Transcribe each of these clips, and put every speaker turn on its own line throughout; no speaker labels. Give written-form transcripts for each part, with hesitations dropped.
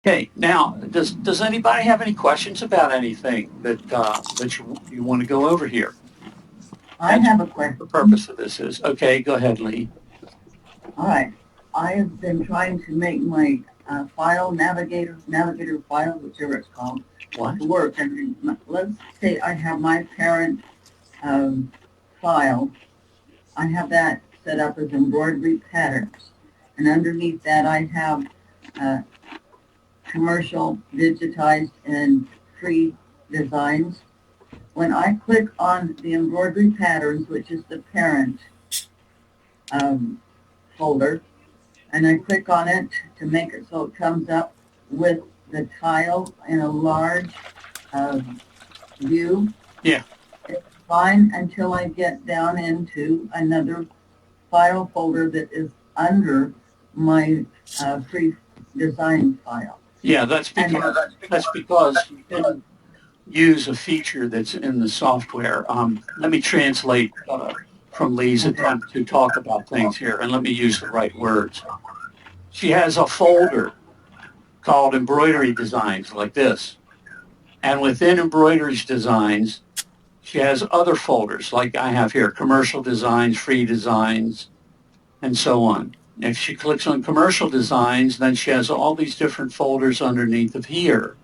Okay, now, does anybody have any questions about anything that you want to go over here?
I
That's
have a
what the
question.
purpose of this is. Okay, go ahead, Lee.
All right. I have been trying to make my navigator file, whichever it's called,
What?
to work. And let's say I have my parent um, file. I have that set up as embroidery patterns. And underneath that, I have uh, commercial, digitized, and free designs. When I click on the embroidery patterns, which is the parent um, folder, and I click on it to make it so it comes up with the tile in a large view.
Yeah,
It's fine until I get down into another file folder that is under my free design file.
yeah, that's
And
because you didn't use a feature that's in the software. Let me translate from Lee's
okay,
attempt to talk about things here, and let me use the right words. She has a folder called embroidery designs like this. And within embroidery designs, she has other folders like I have here, commercial designs, free designs, and so on. If she clicks on commercial designs, then she has all these different folders underneath of here.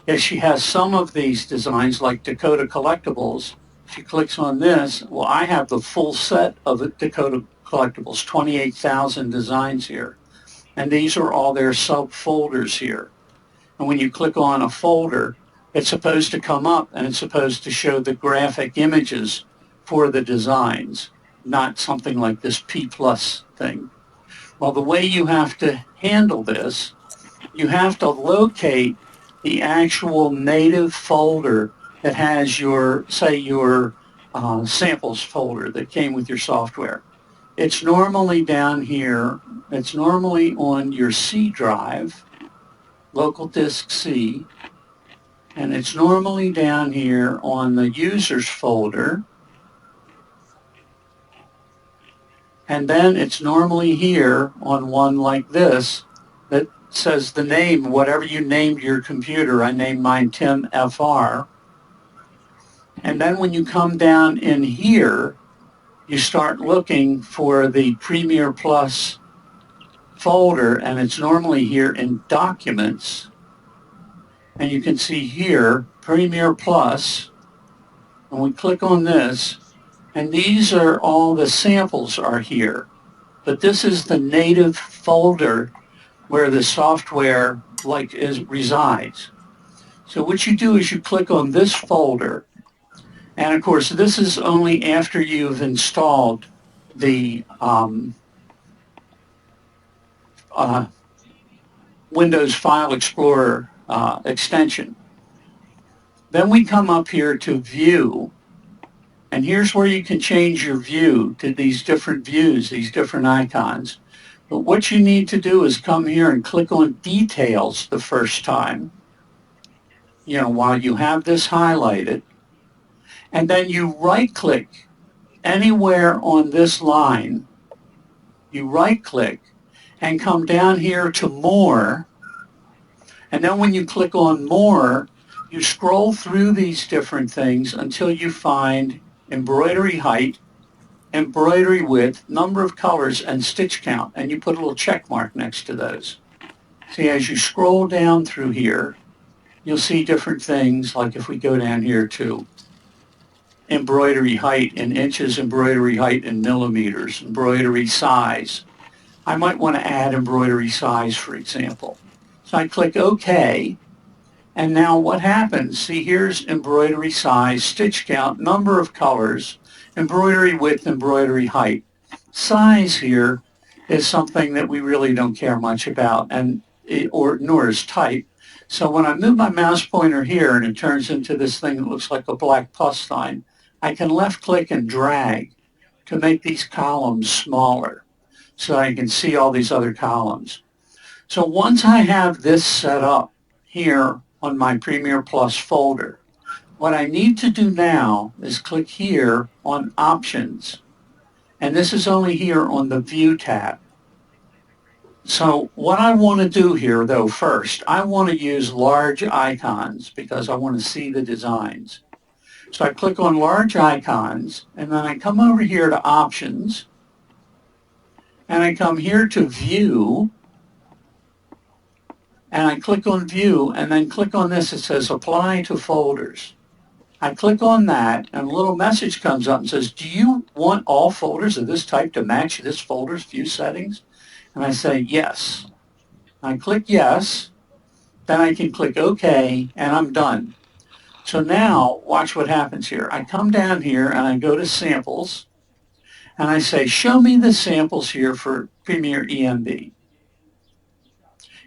If she has some of these designs like Dakota Collectibles, she clicks on this. Well, I have the full set of Dakota Collectibles, 28,000 designs here. And these are all their subfolders here. And when you click on a folder, it's supposed to come up and it's supposed to show the graphic images for the designs, not something like this P plus thing. Well, the way you have to handle this, you have to locate the actual native folder that has your, say, your samples folder that came with your software. It's normally down here. It's normally on your C drive, local disk C, and it's normally down here on the users folder. And then it's normally here on one like this that says the name, whatever you named your computer. I named mine Tim FR. And then when you come down in here, you start looking for the Premiere Plus folder, and it's normally here in Documents. And you can see here, Premiere Plus, and we click on this, and these are all the samples are here. But this is the native folder where the software resides. So what you do is you click on this folder, and of course this is only after you've installed the uh, Windows File Explorer extension. Then we come up here to View, and here's where you can change your view to these different views, these different icons. But what you need to do is come here and click on Details the first time, while you have this highlighted, and then you right click anywhere on this line, you right click and come down here to More, and then when you click on More, you scroll through these different things until you find embroidery height, embroidery width, number of colors, and stitch count, and you put a little check mark next to those. See, as you scroll down through here, you'll see different things, like if we go down here to embroidery height in inches, embroidery height in millimeters, embroidery size. I might want to add embroidery size, for example. So I click OK, and now what happens? See, here's embroidery size, stitch count, number of colors, embroidery width, embroidery height. Size here is something that we really don't care much about, nor is type. So when I move my mouse pointer here and it turns into this thing that looks like a black plus sign, I can left click and drag to make these columns smaller so I can see all these other columns. So once I have this set up here on my Premiere Plus folder, what I need to do now is click here on Options. And this is only here on the View tab. So what I want to do here, though, first, I want to use large icons because I want to see the designs. So I click on large icons, and then I come over here to options, and I come here to view, and I click on view, and then click on this. It says apply to folders. I click on that, and a little message comes up and says, do you want all folders of this type to match this folder's view settings? And I say yes. I click yes, then I can click OK, and I'm done. So now watch what happens here. I come down here and I go to samples, and I say, show me the samples here for Premiere EMB.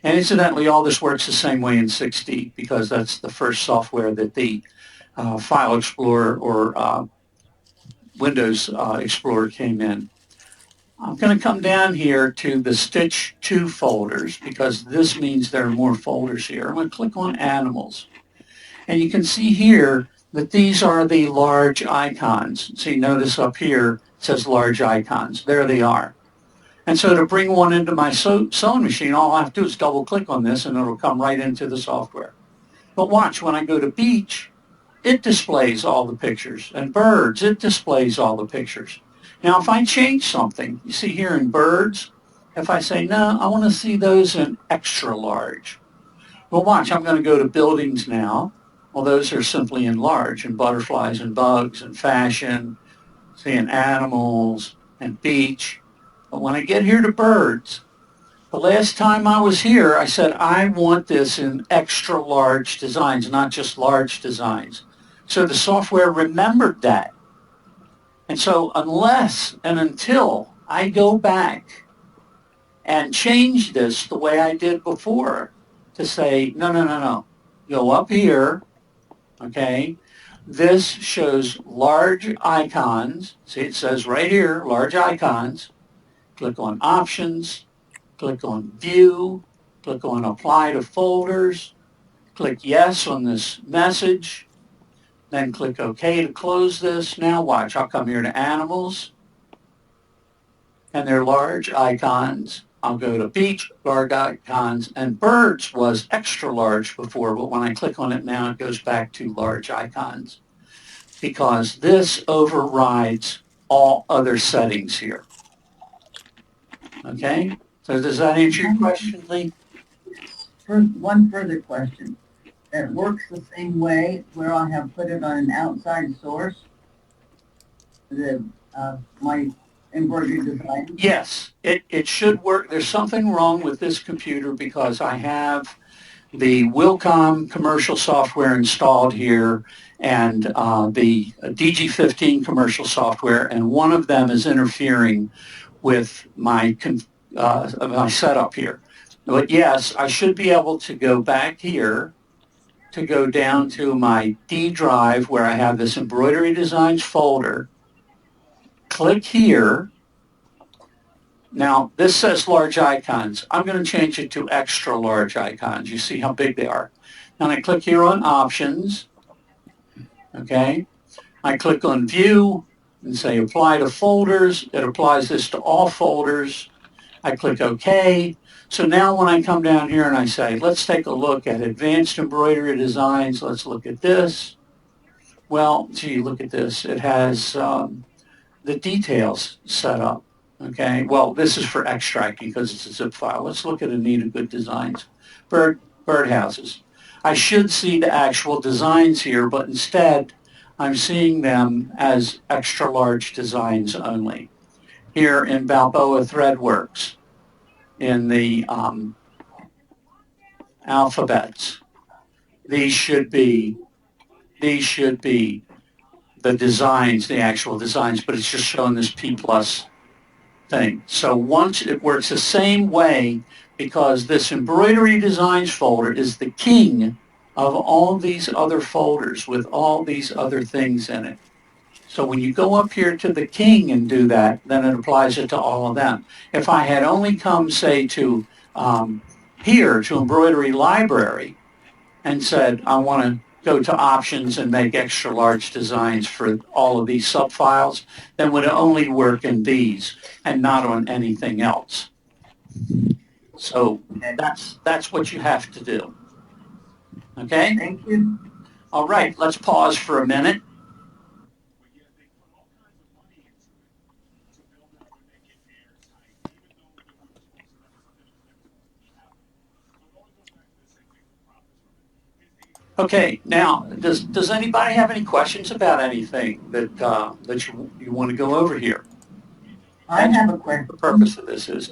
And incidentally, all this works the same way in 6D because that's the first software that the File Explorer or Windows Explorer came in. I'm going to come down here to the Stitch 2 folders because this means there are more folders here. I'm going to click on Animals. And you can see here that these are the large icons. See, notice up here it says large icons. There they are. And so to bring one into my sewing machine, all I have to do is double click on this and it'll come right into the software. But watch, when I go to Beach, it displays all the pictures. And Birds, it displays all the pictures. Now, if I change something, you see here in Birds, if I say, no, I want to see those in extra large. Well, watch, I'm going to go to Buildings now. Well, those are simply in large, and Butterflies and Bugs and Fashion, seeing Animals and Beach. But when I get here to Birds, the last time I was here, I said, I want this in extra large designs, not just large designs. So the software remembered that. And so unless and until I go back and change this the way I did before to say, no, no, no, no, go up here, okay? This shows large icons. See, it says right here, large icons. Click on Options, click on View, click on Apply to Folders, click Yes on this message, then click OK to close this. Now watch, I'll come here to Animals, and they're large icons. I'll go to Beach, large icons, and Birds was extra large before, but when I click on it now, it goes back to large icons because this overrides all other settings here. Okay? So does that answer your question, Lee?
One further question. It works the same way where I have put it on an outside source, my embroidery design?
Yes, it should work. There's something wrong with this computer because I have the Wilcom commercial software installed here and the DG15 commercial software, and one of them is interfering with my setup here. But yes, I should be able to go back here to go down to my D drive where I have this embroidery designs folder, click here. Now, this says large icons. I'm going to change it to extra large icons. You see how big they are. Then I click here on Options. Okay. I click on View and say Apply to Folders. It applies this to all folders. I click OK. So now when I come down here and I say, let's take a look at Advanced Embroidery Designs. Let's look at this. Well, gee, look at this. It has the details set up. Okay, well, this is for extracting because it's a zip file. Let's look at Anita Good Designs. Birdhouses. I should see the actual designs here, but instead I'm seeing them as extra large designs only. Here in Balboa Threadworks, in the alphabets, these should be the designs, the actual designs, but it's just showing this P plus thing. So once it works the same way because this embroidery designs folder is the king of all these other folders with all these other things in it. So when you go up here to the king and do that, then it applies it to all of them. If I had only come, say, to here to embroidery library and said, I want to go to options and make extra large designs for all of these subfiles, then would only work in these and not on anything else. So
Okay,
that's what you have to do. Okay?
thank you.
All right, let's pause for a minute. Okay, now, does anybody have any questions about anything that you want to go over here?
I
That's
have a
what the
question.
purpose of this is.